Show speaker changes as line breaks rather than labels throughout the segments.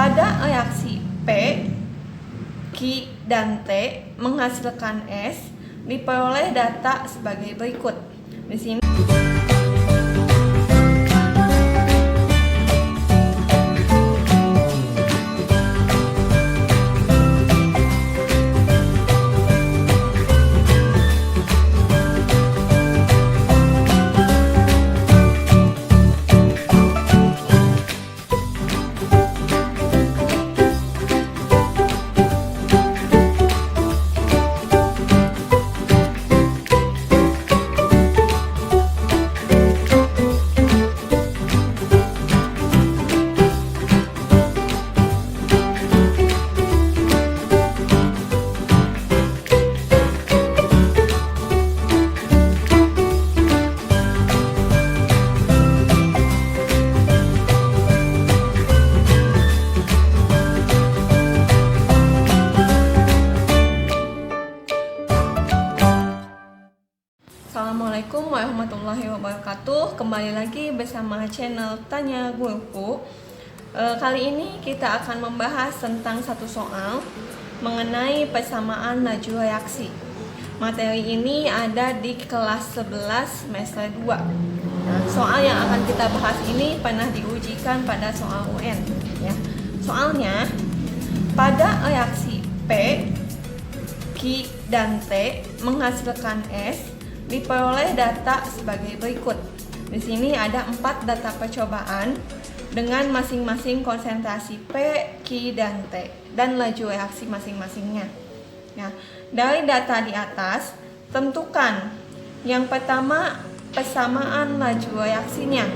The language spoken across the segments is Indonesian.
pada reaksi P, Q, dan T menghasilkan S, diperoleh data sebagai berikut. Di sini Assalamualaikum warahmatullahi wabarakatuh. Kembali lagi bersama channel Tanya Guruku. Kali ini kita akan membahas tentang satu soal mengenai persamaan laju reaksi. Materi ini ada di kelas 11 semester 2. Nah, soal yang akan kita bahas ini pernah diujikan pada soal UN ya. Soalnya pada reaksi P, Q, dan T menghasilkan S, diperoleh data sebagai berikut. Di sini ada 4 data percobaan dengan masing-masing konsentrasi P, Q, dan T dan laju reaksi masing-masingnya. Nah, dari data di atas, tentukan yang pertama persamaan laju reaksinya,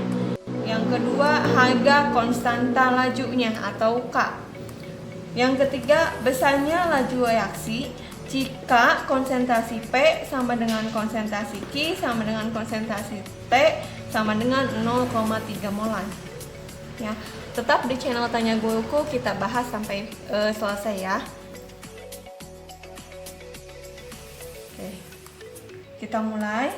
yang kedua harga konstanta lajunya atau K, yang ketiga besarnya laju reaksi jika konsentrasi P sama dengan konsentrasi Q sama dengan konsentrasi T sama dengan 0,3 molar. Ya, tetap di channel Tanya Guruku kita bahas sampai selesai ya. Oke, kita mulai.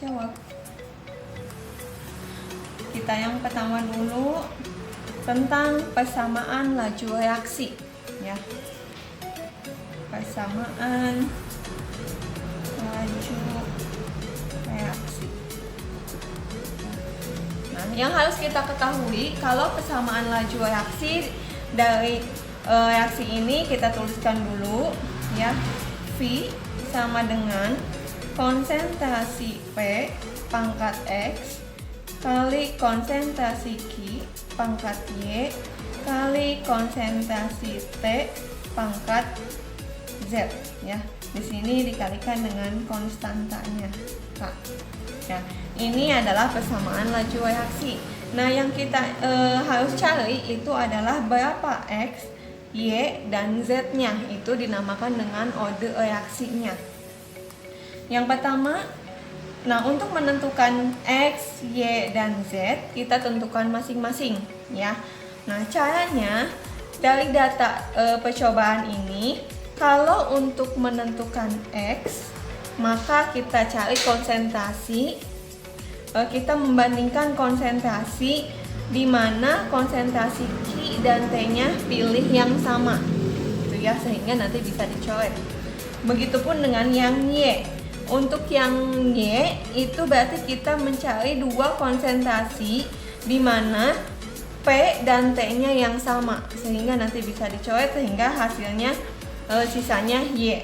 Jawab. Kita yang pertama dulu tentang persamaan laju reaksi ya. Persamaan laju reaksi. Nah, yang harus kita ketahui kalau persamaan laju reaksi dari reaksi ini kita tuliskan dulu ya. V sama dengan konsentrasi P pangkat X kali konsentrasi Q pangkat Y kali konsentrasi T pangkat Z ya. Di sini dikalikan dengan konstantanya K. Ya, ini adalah persamaan laju reaksi. Nah, yang kita harus cari itu adalah berapa X, Y, dan Z-nya. Itu dinamakan dengan order reaksinya. Yang pertama, nah, untuk menentukan X, Y, dan Z, kita tentukan masing-masing ya. Nah, caranya dari data percobaan ini, kalau untuk menentukan X, maka kita cari konsentrasi, kita membandingkan konsentrasi di mana konsentrasi Q dan T-nya pilih yang sama. Itu ya, sehingga nanti bisa dicoret. Begitupun dengan yang Y. Untuk yang Y itu berarti kita mencari 2 konsentrasi di mana P dan T-nya yang sama, sehingga nanti bisa dicoret sehingga hasilnya sisanya Y.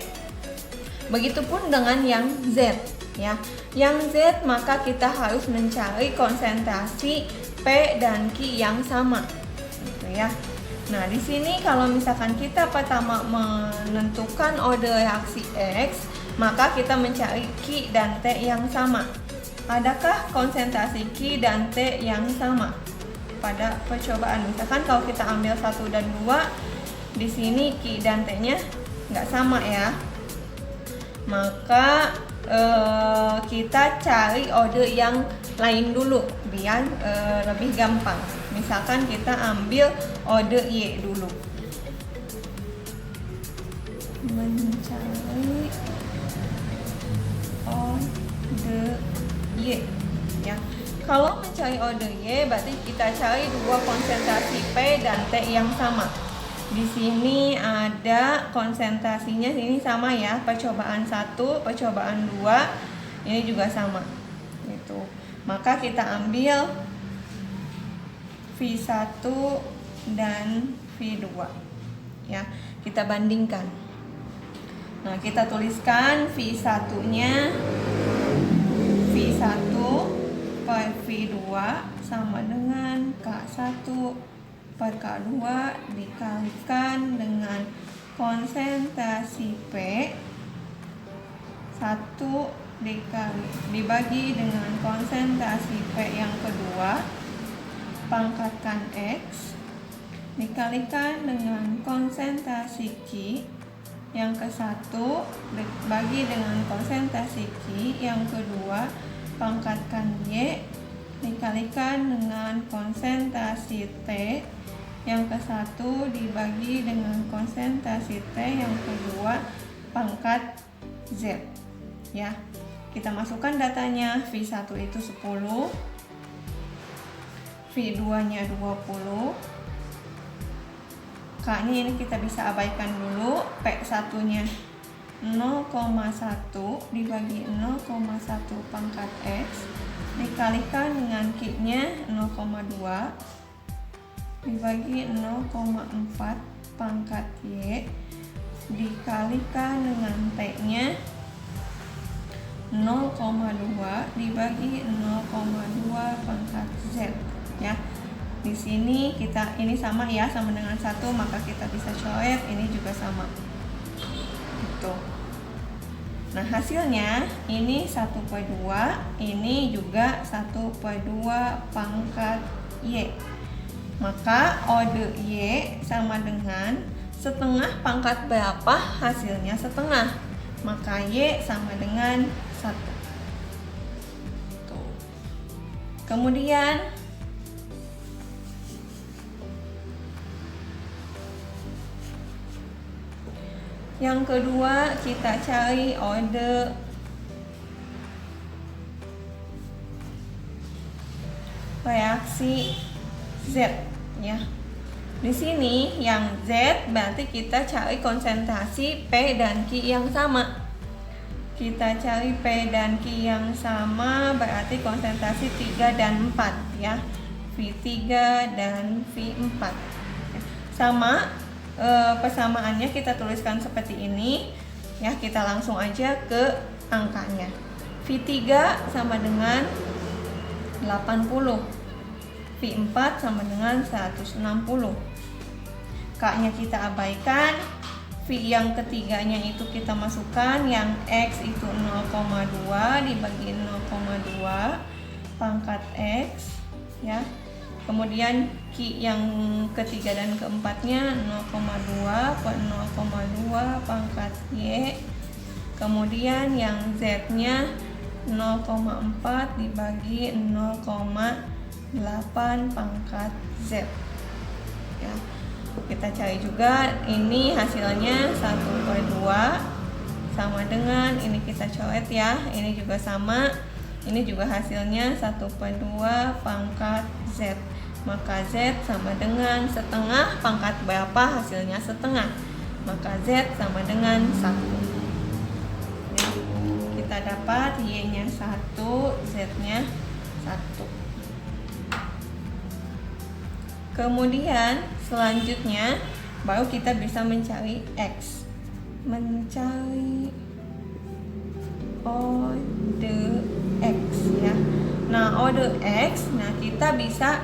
Begitupun dengan yang Z ya. Yang Z maka kita harus mencari konsentrasi P dan Q yang sama. Gitu ya. Nah, di sini kalau misalkan kita pertama menentukan order reaksi X, maka kita mencari Q dan T yang sama. Adakah konsentrasi Q dan T yang sama pada percobaan? Misalkan kalau kita ambil 1 dan 2, di sini Q dan T-nya nggak sama ya. Maka kita cari order yang lain dulu biar lebih gampang. Misalkan kita ambil order Y dulu. Mencari order Y ya. Kalau mencari order Y, berarti kita cari dua konsentrasi P dan T yang sama. Di sini ada konsentrasinya, ini sama ya, percobaan 1, percobaan 2, ini juga sama. Gitu. Maka kita ambil V1 dan V2. Ya, kita bandingkan. Nah, kita tuliskan V1-nya V1 per V2 sama dengan K1 per K2 dikalikan dengan konsentrasi P 1 dibagi dengan konsentrasi P yang kedua pangkatkan X dikalikan dengan konsentrasi Q yang ke-1 dibagi dengan konsentrasi Q yang kedua pangkatkan Y dikalikan dengan konsentrasi T yang ke-1 dibagi dengan konsentrasi T yang kedua pangkat Z. Ya, kita masukkan datanya. V1 itu 10, V2 nya 20, K nya ini kita bisa abaikan dulu, P1 nya 0,1 dibagi 0,1 pangkat X dikalikan dengan Q nya 0,2 dibagi 0,4 pangkat Y dikalikan dengan T nya 0,2 dibagi 0,2 pangkat Z. Ya, di sini kita ini sama ya, sama dengan 1, maka kita bisa coret, ini juga sama. Gitu. Nah, hasilnya ini 1/2, ini juga 1/2 pangkat Y. Maka order Y sama dengan setengah pangkat berapa, hasilnya setengah. Maka Y sama dengan 1. Tuh. Kemudian yang kedua, kita cari order reaksi Z ya. Di sini yang Z berarti kita cari konsentrasi P dan Q yang sama. Kita cari P dan Q yang sama berarti konsentrasi 3 dan 4 ya. V3 dan V4. Sama persamaannya kita tuliskan seperti ini ya, kita langsung aja ke angkanya. V3 sama dengan 80, V4 sama dengan 160. K nya kita abaikan, V yang ketiganya itu kita masukkan, yang X itu 0,2 dibagi 0,2 pangkat X ya. Kemudian Q yang ketiga dan keempatnya 0,2 per 0,2 pangkat Y. Kemudian yang Z nya 0,4 dibagi 0,8 pangkat Z ya. Kita cari juga, ini hasilnya 1/2 sama dengan, ini kita coret ya, ini juga sama, ini juga hasilnya 1/2 pangkat Z. Maka Z sama dengan setengah pangkat berapa, hasilnya setengah. Maka Z sama dengan 1. Ya, kita dapat Y nya 1, Z nya 1. Kemudian selanjutnya baru kita bisa mencari X. Mencari order X ya. Nah, order X, nah kita bisa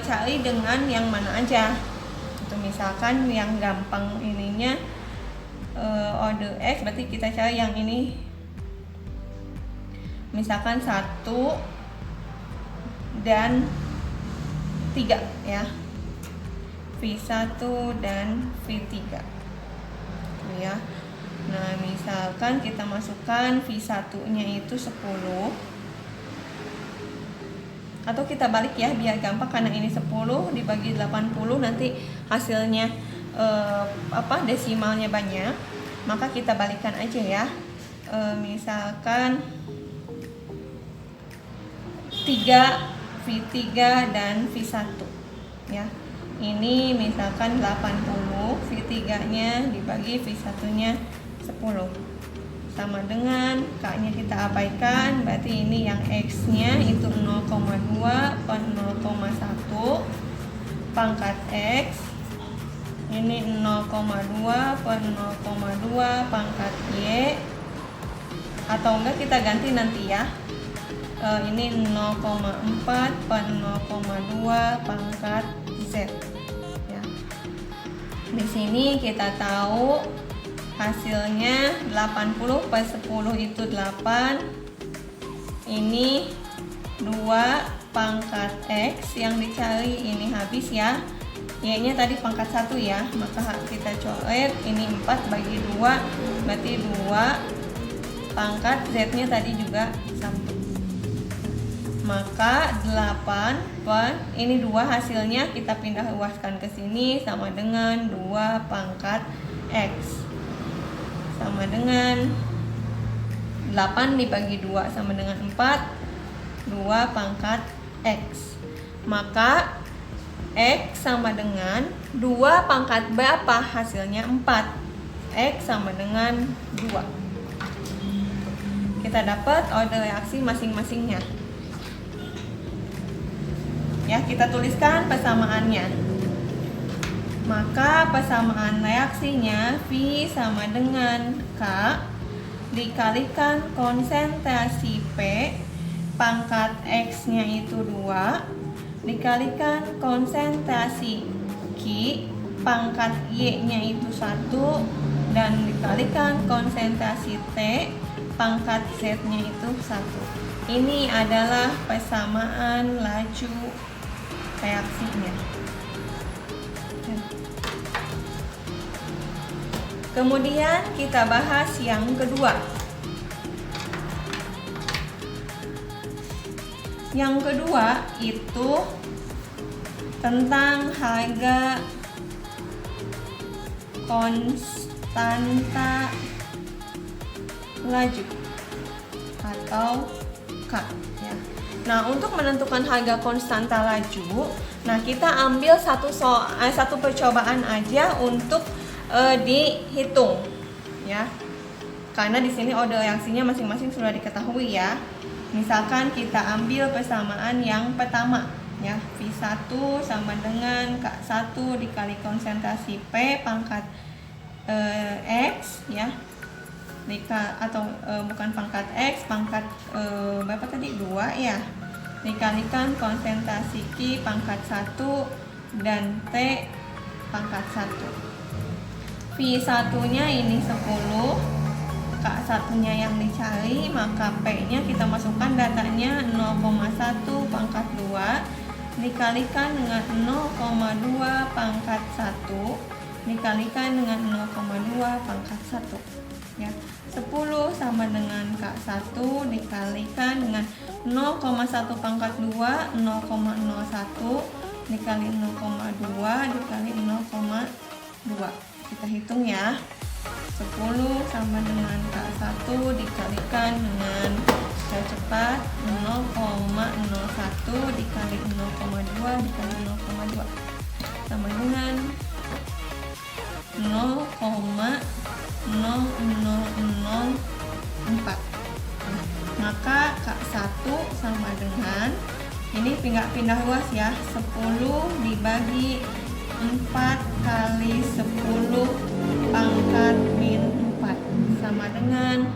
cari dengan yang mana aja. Untuk misalkan yang gampang ininya order X, berarti kita cari yang ini. Misalkan 1 dan 3 ya. V1 dan V3 ya. Nah, misalkan kita masukkan V1 nya itu 10, atau kita balik ya biar gampang, karena ini 10 dibagi 80 nanti hasilnya desimalnya banyak, maka kita balikan aja ya. Misalkan 3 V3 dan V1 ya. Ini misalkan 80, V3-nya dibagi V1-nya 10. Sama dengan K-nya kita abaikan, berarti ini yang X-nya itu 0,2 per 0,1 pangkat X. Ini 0,2 per 0,2 pangkat Y. Atau enggak kita ganti nanti ya. Ini 0,4 per 0,2 pangkat Z ya. Di sini kita tahu hasilnya 80 per 10 itu 8. Ini 2 pangkat X yang dicari, ini habis ya. Y-nya tadi pangkat 1 ya, maka kita coret, ini 4 bagi 2 berarti 2 pangkat Z-nya tadi juga 1. Maka 8 per ini 2 hasilnya kita pindah luaskan ke sini sama dengan 2 pangkat X. Sama dengan 8 dibagi 2 sama dengan 4, 2 pangkat X. Maka X sama dengan 2 pangkat berapa? Hasilnya 4. X sama dengan 2. Kita dapat order reaksi masing-masingnya. Ya, kita tuliskan persamaannya. Maka persamaan reaksinya V sama dengan K dikalikan konsentrasi P pangkat X-nya itu 2 dikalikan konsentrasi Q pangkat Y-nya itu 1 dan dikalikan konsentrasi T pangkat Z-nya itu 1. Ini adalah persamaan laju reaksinya. Kemudian kita bahas yang kedua. Yang kedua itu tentang harga konstanta laju atau K ya. Nah, untuk menentukan harga konstanta laju, nah kita ambil satu percobaan aja untuk dihitung ya. Karena di sini order reaksinya masing-masing sudah diketahui ya. Misalkan kita ambil persamaan yang pertama ya, V1 sama dengan K1 dikali konsentrasi P pangkat X ya. Atau bukan pangkat X, pangkat berapa tadi? 2 ya. Dikalikan konsentrasi Q pangkat 1 dan T pangkat 1. V1-nya ini 10, K1-nya yang dicari, maka P-nya kita masukkan datanya 0,1 pangkat 2 dikalikan dengan 0,2 pangkat 1 dikalikan dengan 0,2 pangkat 1 ya. 10 sama dengan K1 dikalikan dengan 0,1 pangkat 2 0,01 dikali 0,2 dikali 0,2. Kita hitung ya. 10 sama dengan K1 dikalikan dengan cepat 0,01 dikali 0,2 dikali 0,2 sama dengan 0,0004. Maka K1 sama dengan ini pindah luas ya, 10 dibagi 4 kali 10 pangkat min 4 sama dengan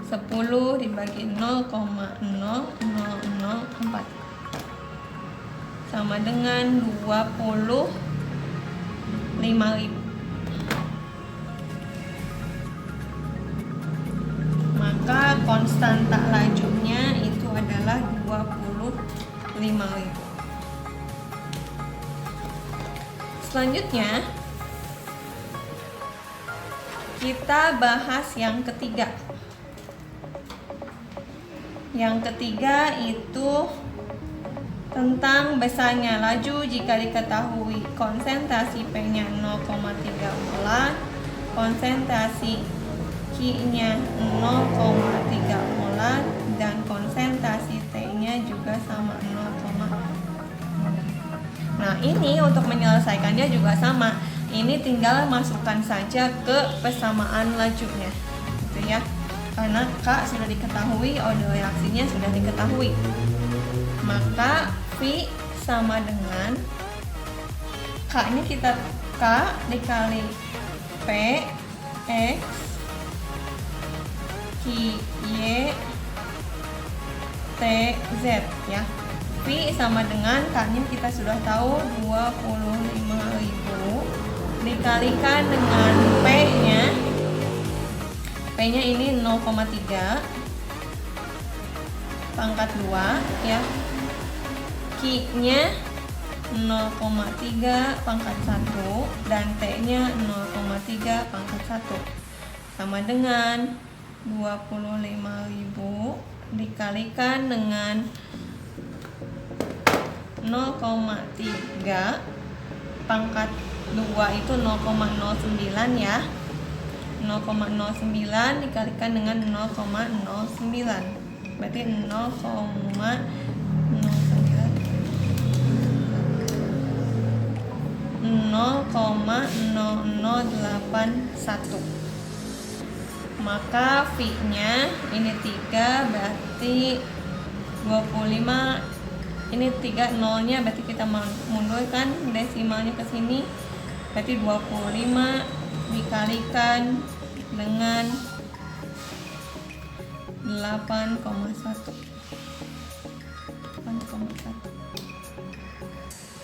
10 dibagi 0,0004 sama dengan 25.000. Maka konstanta lajunya itu adalah 25.000. Selanjutnya kita bahas yang ketiga. Yang ketiga itu tentang besarnya laju jika diketahui konsentrasi P-nya 0,3 molar, konsentrasi Q-nya 0,3 molar dan konsentrasi juga sama 0,0. Nah, ini untuk menyelesaikannya juga sama. Ini tinggal masukkan saja ke persamaan lajunya, gitu ya. Karena K sudah diketahui, O reaksinya sudah diketahui. Maka V sama dengan K ini kita K dikali P X Q Y T Z ya. V sama dengan K-nya kita sudah tahu 25.000 dikalikan dengan P-nya. P-nya ini 0,3 pangkat 2 ya. Q-nya 0,3 pangkat 1 dan T-nya 0,3 pangkat 1 sama dengan 25.000 dikalikan dengan 0,3 pangkat 2 itu 0,09 ya. 0,09 dikalikan dengan 0,09 berarti 0,0081. Maka V-nya ini 3 berarti 25. Ini 3 nolnya berarti kita mundurkan desimalnya ke sini. Berarti 25 dikalikan dengan 8,1.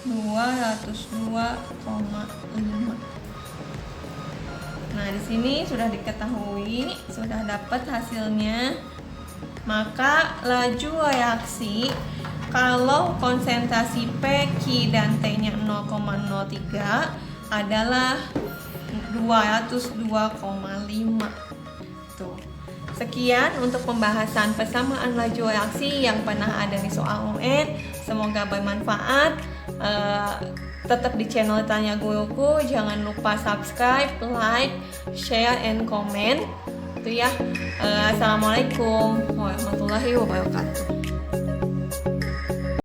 202,5. Nah, di sini sudah diketahui, sudah dapat hasilnya. Maka laju reaksi kalau konsentrasi P, Q, dan T-nya 0,03 adalah 202,5. Tuh. Sekian untuk pembahasan persamaan laju reaksi yang pernah ada di soal UN. Semoga bermanfaat. Tetap di channel Tanya Guruku. Jangan lupa subscribe, like, share, and comment. Itu ya. Assalamualaikum warahmatullahi wabarakatuh.